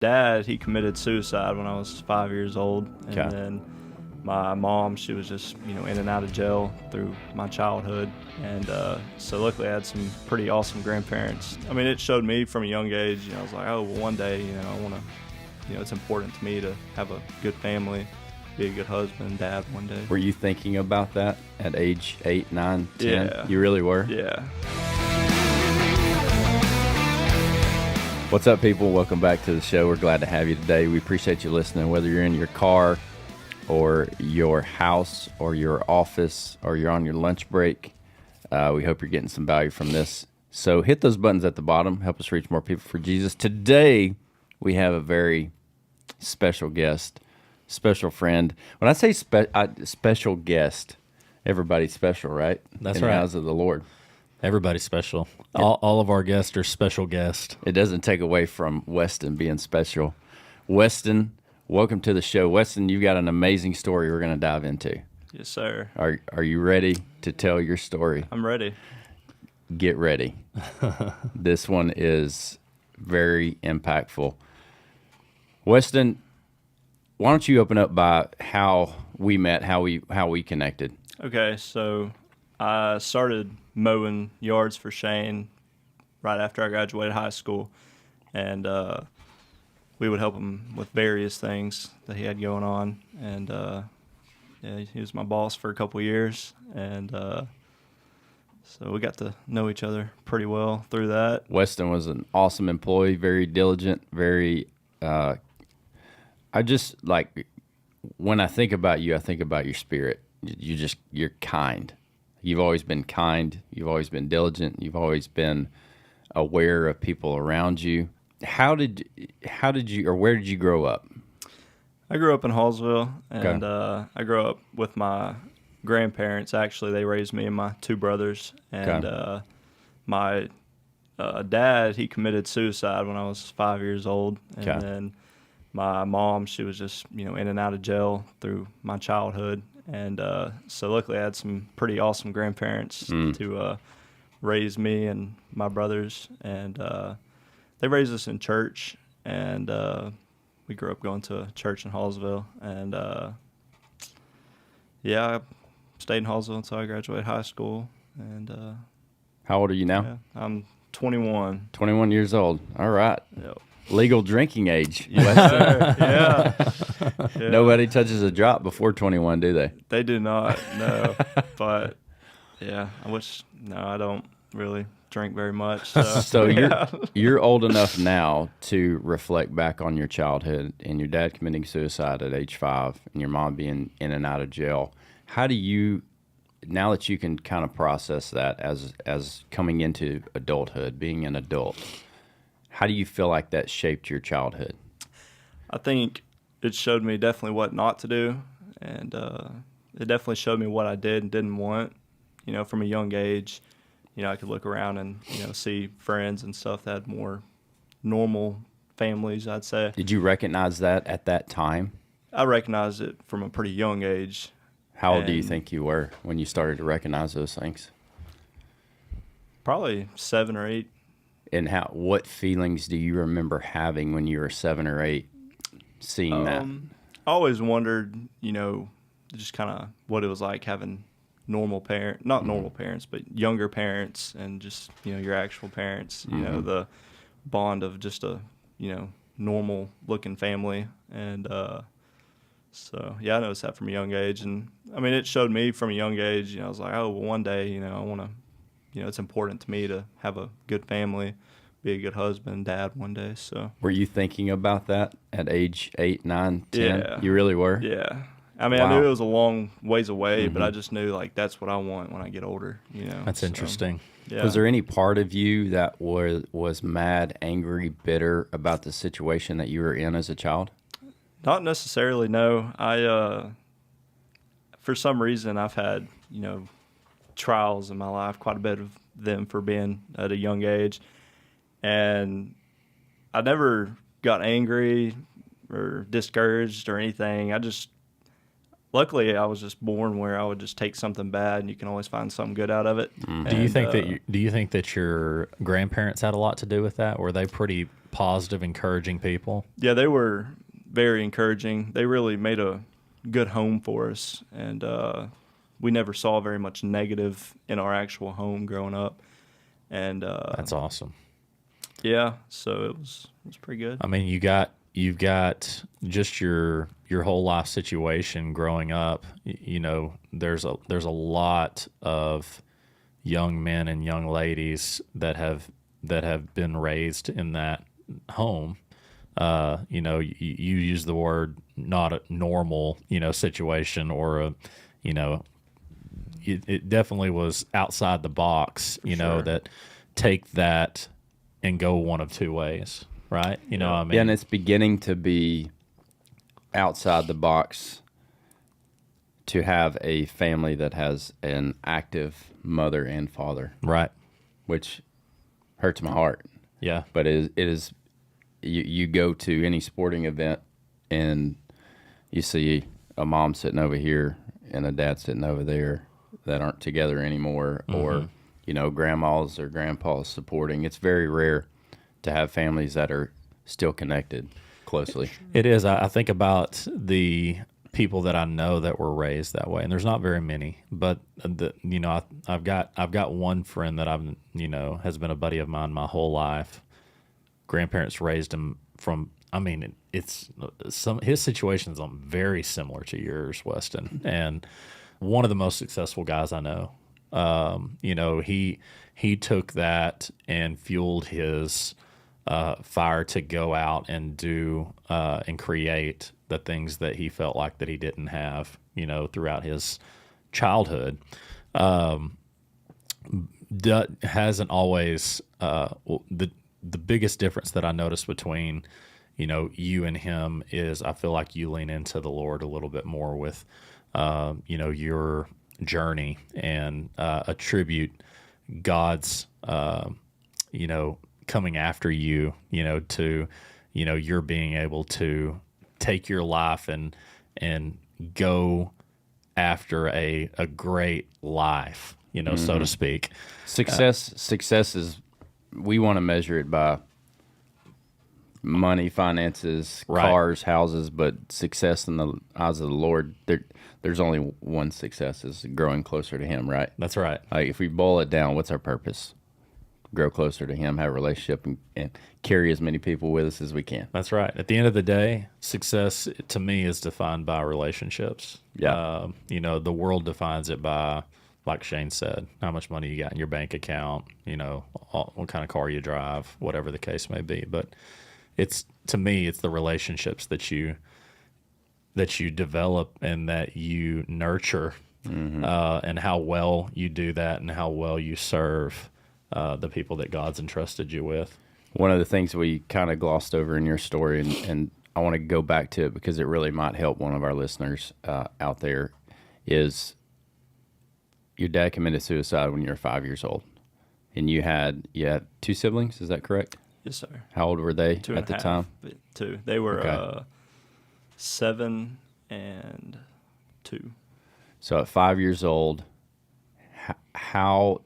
Dad, he committed suicide when I was 5 years old, and Okay. then my mom, she was just in and out of jail through my childhood, and so luckily I had some pretty awesome grandparents. I mean, it showed me from a young age. I was like, oh, well, one day, I want to, it's important to me to have a good family, be a good husband, dad one day. Were you thinking about that at age 8, 9, 10? Yeah. You really were? Yeah. What's up, people? Welcome back to the show. We're glad to have you today. We appreciate you listening, whether you're in your car or your house or your office or you're on your lunch break. We hope you're getting some value from this. So hit those buttons at the bottom. Help us reach more people for Jesus. Today, we have a very special guest, special friend. When I say special guest, everybody's special, right? That's in right. the eyes of the Lord. Everybody's special. All of our guests are special guests. It doesn't take away from Westin being special. Westin, welcome to the show. Westin, you've got an amazing story we're going to dive into. Yes, sir. Are you ready to tell your story? I'm ready. Get ready. This one is very impactful. Westin, why don't you open up by how we met, how we connected? Okay, so I started mowing yards for Shane right after I graduated high school, and we would help him with various things that he had going on. And yeah, he was my boss for a couple years, and so we got to know each other pretty well through that. Westin was an awesome employee, very diligent, very. I just like when I think about you, I think about your spirit. You're kind. You've always been kind. You've always been diligent. You've always been aware of people around you. How did you, or where did you grow up? I grew up in Hallsville, and Okay. I grew up with my grandparents. Actually, they raised me and my two brothers. And Okay. My dad, he committed suicide when I was 5 years old, and Okay. then my mom, she was just in and out of jail through my childhood, and so luckily I had some pretty awesome grandparents to raise me and my brothers, and they raised us in church, and we grew up going to a church in Hallsville, and yeah, I stayed in Hallsville until I graduated high school, and How old are you now? yeah, I'm 21. 21 years old. All right. Yep. Legal drinking age. Yeah. Yeah. Nobody touches a drop before 21, do they? They do not, no. But yeah, I don't really drink very much. So yeah. you're old enough now to reflect back on your childhood and your dad committing suicide at age 5 and your mom being in and out of jail. How do you, now that you can kind of process that as coming into adulthood, being an adult, how do you feel like that shaped your childhood? I think it showed me definitely what not to do, and it definitely showed me what I did and didn't want. From a young age, I could look around and see friends and stuff that had more normal families, I'd say. Did you recognize that at that time? I recognized it from a pretty young age. How old do you And think you were when you started to recognize those things? Probably 7 or 8. And what feelings do you remember having when you were 7 or 8, seeing that? I always wondered, just kind of what it was like having not normal parents, but younger parents, and just, your actual parents, the bond of just a, normal looking family. And, so yeah, I noticed that from a young age. And I mean, it showed me from a young age, I was like, oh, well, one day, I want to, it's important to me to have a good family, be a good husband, dad one day. So Were you thinking about that at age 8, 9, 10? Yeah. You really were? yeah. I mean, Wow. I knew it was a long ways away, but I just knew like that's what I want when I get older. That's So, interesting. Yeah. Was there any part of you that was mad, angry, bitter about the situation that you were in as a child? Not necessarily. No, I for some reason I've had trials in my life, quite a bit of them for being at a young age, and I never got angry or discouraged or anything. I just luckily I was just born where I would just take something bad and you can always find something good out of it. Do you think that your grandparents had a lot to do with that? Were they pretty positive, encouraging people? Yeah, they were very encouraging. They really made a good home for us, and we never saw very much negative in our actual home growing up. And That's awesome. Yeah, so it was pretty good. I mean, you've got just your whole life situation growing up. You know, there's a lot of young men and young ladies that have been raised in that home. You know, you use the word not a normal, you know, situation or a, you know, it definitely was outside the box, you know, that take that and go one of two ways, right? You know what I mean? Yeah, and it's beginning to be outside the box to have a family that has an active mother and father. Right. Which hurts my heart. Yeah. But it is you go to any sporting event and you see a mom sitting over here and a dad sitting over there that aren't together anymore, or, you know, grandmas or grandpas supporting. It's very rare to have families that are still connected closely. It is. I think about the people that I know that were raised that way, and there's not very many. But you know, I've got one friend that has been a buddy of mine my whole life. Grandparents raised him from. I mean, his situation's very similar to yours, Weston, and one of the most successful guys I know. You know, he took that and fueled his fire to go out and do and create the things that he felt like that he didn't have, you know, throughout his childhood. Hasn't always the biggest difference that I noticed between, you know, you and him is I feel like you lean into the Lord a little bit more with, you know, your journey and attribute God's, you know, coming after you, you know, to, you know, you're being able to take your life and go after a great life, you know, so to speak. Success is, we want to measure it by money, finances, cars, houses, but success in the eyes of the Lord, there's only one success, is growing closer to Him, right? That's right. Like, if we boil it down, what's our purpose? Grow closer to Him, have a relationship, and carry as many people with us as we can. That's right. At the end of the day, success to me is defined by relationships. Yeah. You know, the world defines it by, like Shane said, how much money you got in your bank account, you know, what kind of car you drive, whatever the case may be. But to me, it's the relationships that you develop and that you nurture, and how well you do that and how well you serve the people that God's entrusted you with. One of the things we kind of glossed over in your story, and I want to go back to it because it really might help one of our listeners out there, is your dad committed suicide when you were 5 years old, and you had two siblings. Is that correct? Yes, sir. How old were they Two at and the a half, time? but two. They were Okay. 7 and 2. So at 5 years old, how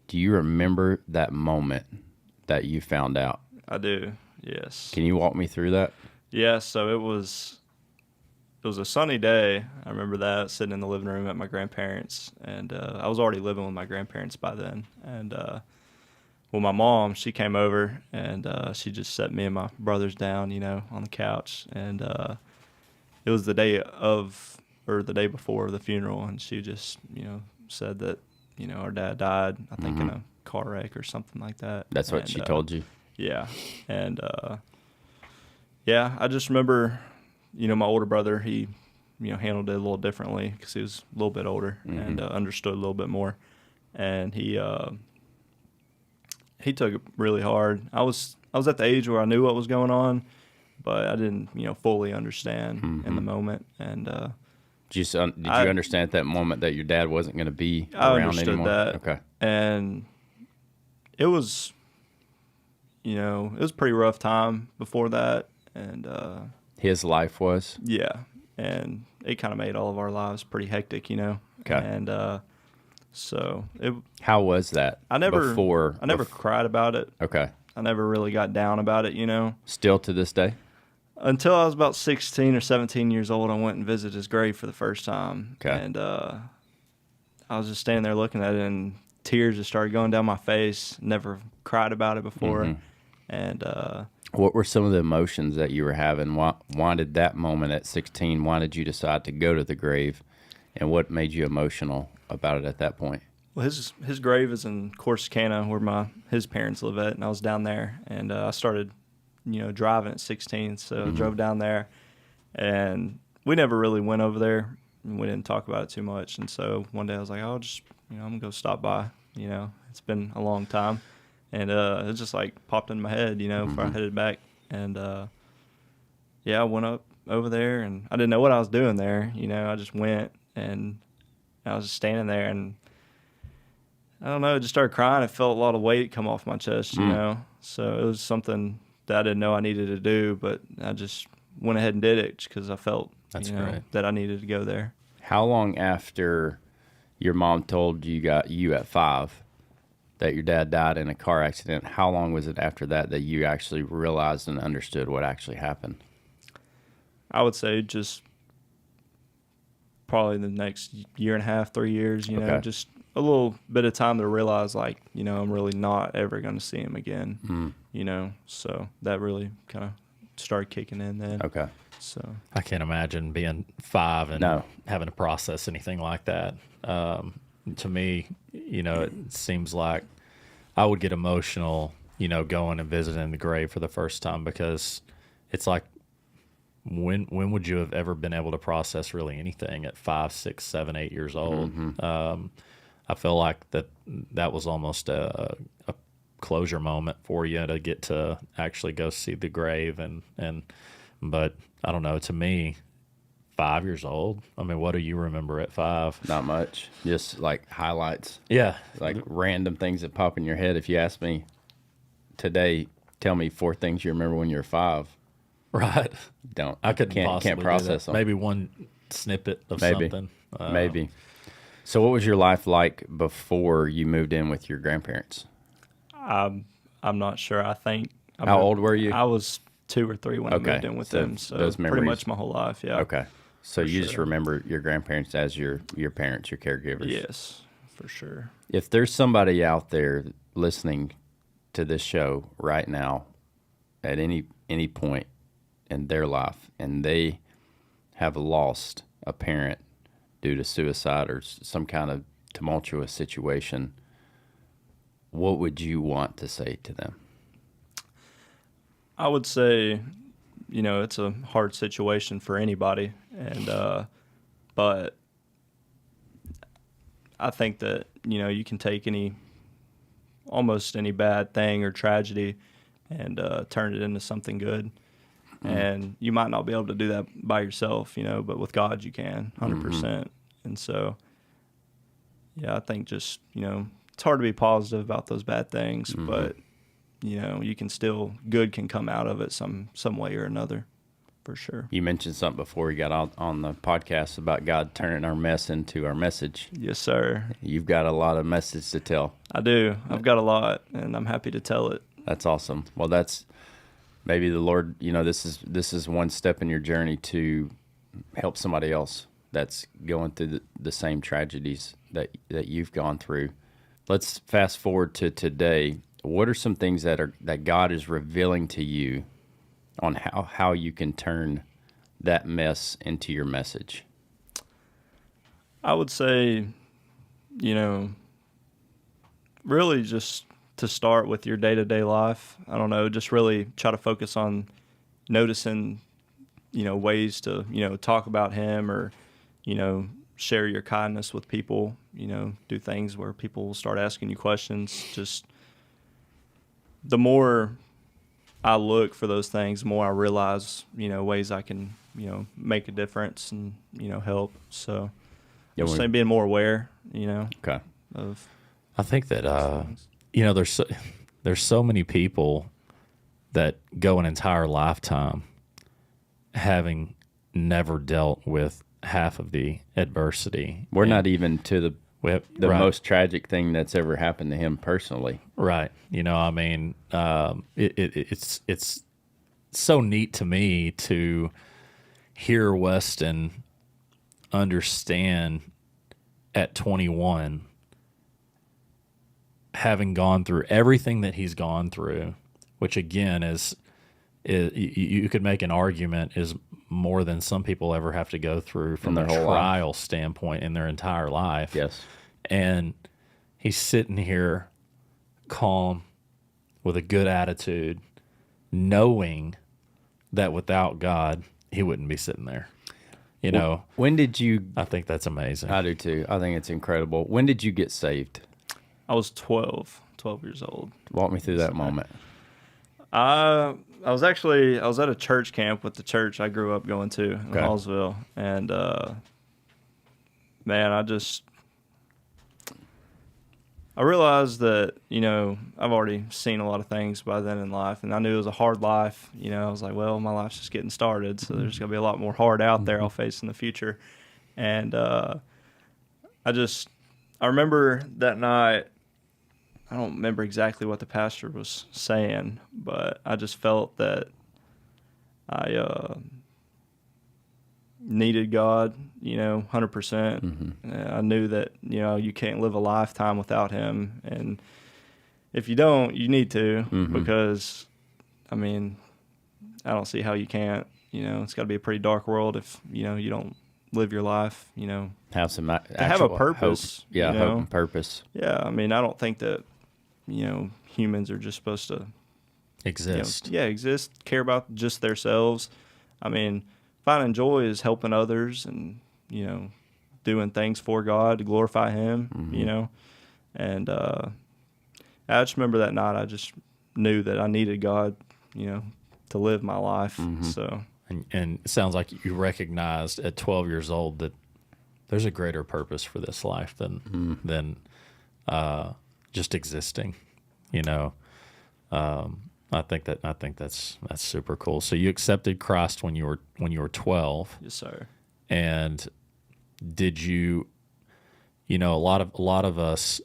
do you remember that moment that you found out? I do. Yes. Can you walk me through that? Yeah. So it was a sunny day. I remember that, sitting in the living room at my grandparents', and I was already living with my grandparents by then. And well, my mom, she came over and she just set me and my brothers down, you know, on the couch, and it was the day before the funeral, and she just, you know, said that, you know, our dad died, I think in a car wreck or something like that. That's what she told you? Yeah. And yeah, I just remember, you know, my older brother, he, you know, handled it a little differently because he was a little bit older and understood a little bit more. And he took it really hard. I was at the age where I knew what was going on, but I didn't, you know, fully understand in the moment. And did you understand at that moment that your dad wasn't going to be I around understood anymore? that. Okay. And it was, you know, it was a pretty rough time before that. And his life was? yeah. And it kind of made all of our lives pretty hectic, you know. Okay. And so How was that? I never before cried about it. Okay. I never really got down about it, you know. Still to this day? Until I was about 16 or 17 years old, I went and visited his grave for the first time. Okay. And I was just standing there looking at it, and tears just started going down my face. Never cried about it before. Mm-hmm. And What were some of the emotions that you were having? Why did that moment at 16, why did you decide to go to the grave? And what made you emotional about it at that point? well, his grave is in Corsicana, where his parents live at, and I was down there. And I started, you know, driving at 16, so I drove down there. And we never really went over there. And we didn't talk about it too much. And so one day I was like, I'm going to go stop by. You know, it's been a long time. And it just like popped in my head, you know, before I headed back. And I went up over there, and I didn't know what I was doing there. You know, I just went, and I was just standing there, and I don't know, I just started crying. I felt a lot of weight come off my chest, you know. So it was something that I didn't know I needed to do, but I just went ahead and did it because I felt that I needed to go there. How long after your mom told you at 5 that your dad died in a car accident, how long was it after that you actually realized and understood what actually happened? I would say just probably the next year and a half, 3 years, you know, just a little bit of time to realize, like, you know, I'm really not ever going to see him again, you know. So that really kind of started kicking in then. Okay. So I can't imagine being 5 and having to process anything like that. To me, you know, it seems like I would get emotional, you know, going and visiting the grave for the first time, because it's like, when would you have ever been able to process really anything at 5, 6, 7, 8 years old? I feel like that was almost a closure moment for you to get to actually go see the grave, but I don't know, to me, 5 years old, I mean, what do you remember at 5? Not much. Just like highlights. Yeah. Like random things that pop in your head. If you ask me today, tell me 4 things you remember when you were 5. Right. Can't process them. Maybe one snippet of something. Maybe. So what was your life like before you moved in with your grandparents? I'm not sure. I think. How old were you? I was 2 or 3 when I moved in with them. So those memories, pretty much my whole life. Yeah. Okay. So you just remember your grandparents as your parents, your caregivers. Yes, for sure. If there's somebody out there listening to this show right now at any point in their life, and they have lost a parent due to suicide or some kind of tumultuous situation, what would you want to say to them? I would say, you know, it's a hard situation for anybody, and but I think that, you know, you can take almost any bad thing or tragedy and turn it into something good. And you might not be able to do that by yourself, you know, but with God you can, 100%. And so, yeah, I think just, you know, it's hard to be positive about those bad things, but, you know, good can come out of it some way or another, for sure. You mentioned something before we got on the podcast about God turning our mess into our message. Yes, sir. You've got a lot of message to tell. I do. I've got a lot, and I'm happy to tell it. That's awesome. Well, that's maybe the Lord, you know, this is one step in your journey to help somebody else that's going through the same tragedies that you've gone through. Let's fast forward to today. What are some things that God is revealing to you on how you can turn that mess into your message? I would say, you know, really just to start with your day-to-day life. I don't know, just really try to focus on noticing, you know, ways to, you know, talk about him, or, you know, share your kindness with people, you know, do things where people will start asking you questions. Just the more I look for those things, the more I realize, you know, ways I can, you know, make a difference and, you know, help. So I would say being more aware, you know, of. I think that, you know, there's so many people that go an entire lifetime having never dealt with half of the adversity. We're And not even to the right. most tragic thing that's ever happened to him personally. Right. You know, I mean, it's so neat to me to hear Westin understand at 21, having gone through everything that he's gone through, which again is you could make an argument is more than some people ever have to go through from a trial standpoint in their entire life. Yes. And he's sitting here calm with a good attitude, knowing that without God, he wouldn't be sitting there. You know, when did you? I think that's amazing. I do too. I think it's incredible. When did you get saved? I was 12 years old. Walk me through that moment. I was at a church camp with the church I grew up going to in Hallsville, and man, I realized that, you know, I've already seen a lot of things by then in life, and I knew it was a hard life. You know, I was like, well, my life's just getting started, so there's gonna be a lot more hard out there I'll face in the future. And I remember that night. I don't remember exactly what the pastor was saying, but I just felt that I needed God, you know, 100%. I knew that, you know, you can't live a lifetime without him. And if you don't, you need to, because, I mean, I don't see how you can't. You know, it's got to be a pretty dark world if, you know, you don't live your life, you know. Have some to have a purpose. Hope. Yeah, you know? hope and purpose. Yeah, I mean, I don't think that, you know, humans are just supposed to Exist. You know, exist, care about just themselves. I mean, finding joy is helping others and, you know, doing things for God to glorify him, you know. And I just remember that night I just knew that I needed God, you know, to live my life. So And it sounds like you recognized at 12 years old that there's a greater purpose for this life than just existing, you know. I think that's super cool. So you accepted Christ when you were 12. yes, sir. And did you, you know, a lot of us,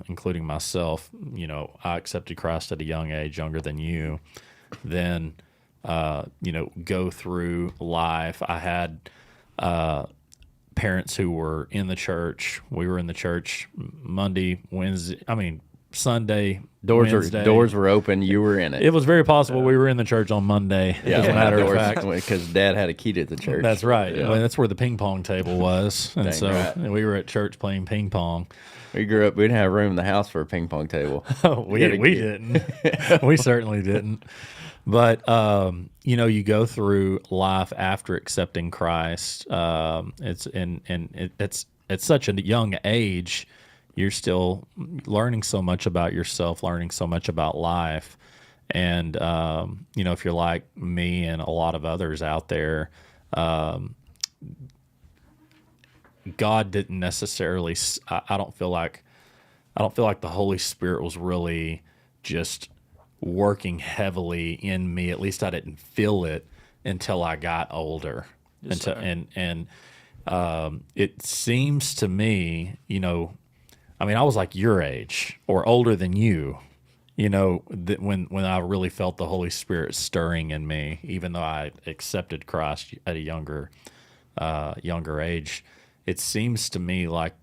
including myself, you know, I accepted Christ at a young age, younger than you. Then, you know, go through life. I had parents who were in the church. We were in the church Monday, Wednesday. I mean, Sunday, Wednesday. Doors were open. You were in it. It was very possible we were in the church on Monday. Yeah, as a matter of fact, because Dad had a key to the church. That's right. Yeah. Well, that's where the ping pong table was, and Dang so right. we were at church playing ping pong. We grew up. We didn't have room in the house for a ping pong table. we didn't. We certainly didn't. But you know, you go through life after accepting Christ. It's at such a young age. You're still learning so much about yourself, learning so much about life. And, you know, if you're like me and a lot of others out there, God didn't necessarily, I don't feel like the Holy Spirit was really just working heavily in me. At least I didn't feel it until I got older. Yes, and it seems to me, you know, I mean, I was like your age or older than you, you know, that when I really felt the Holy Spirit stirring in me, even though I accepted Christ at a younger age, it seems to me like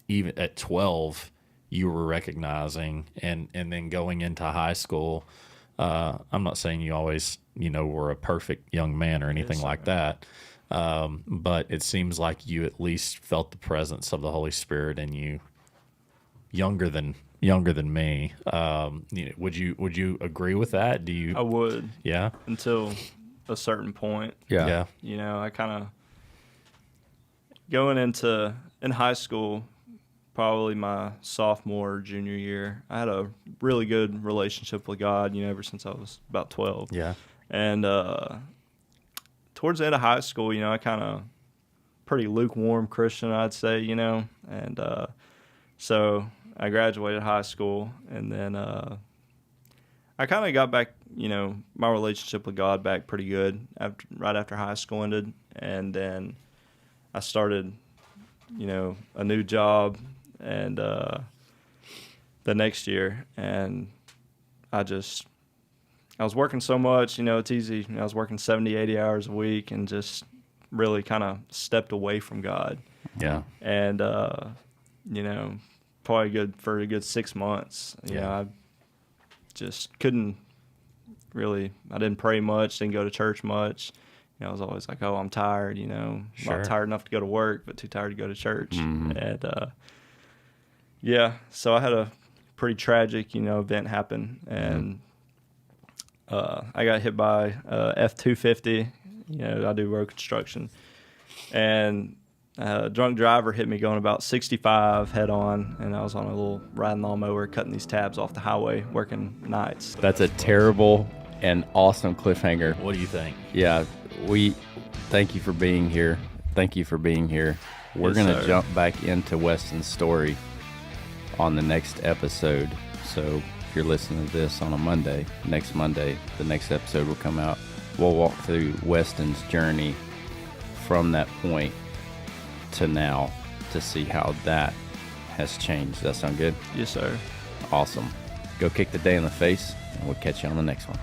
even at 12, you were recognizing and then going into high school. I'm not saying you always, you know, were a perfect young man or anything like that. But it seems like you at least felt the presence of the Holy Spirit in you, younger than me. You know, would you agree with that? Do you? I would. Yeah. Until a certain point. Yeah. You know, I kind of going in high school, probably my sophomore or junior year, I had a really good relationship with God, you know, ever since I was about 12. Yeah. And towards the end of high school, you know, I kind of pretty lukewarm Christian, I'd say, you know. And so I graduated high school, and then I kind of got back, you know, my relationship with God back pretty good right after high school ended. And then I started, a new job and the next year, and I was working so much, it's easy. I was working 70, 80 hours a week and just really kind of stepped away from God. Yeah. And, probably good for a good 6 months. I just couldn't really, I didn't pray much, didn't go to church much. I was always like, oh, I'm tired, Sure. not tired enough to go to work, but too tired to go to church. Mm-hmm. And, so I had a pretty tragic, event happen. And I got hit by F-250. I do road construction. And a drunk driver hit me going about 65 head on, and I was on a little riding lawnmower cutting these tabs off the highway working nights. That's a terrible and awesome cliffhanger. What do you think? Yeah, we thank you for being here. Thank you for being here. We're Yes, going to sir. jump back into Westin's story on the next episode. So if you're listening to this on a Monday, next Monday, the next episode will come out. We'll walk through Westin's journey from that point to now to see how that has changed. Does that sound good? Yes, sir. Awesome. Go kick the day in the face, and we'll catch you on the next one.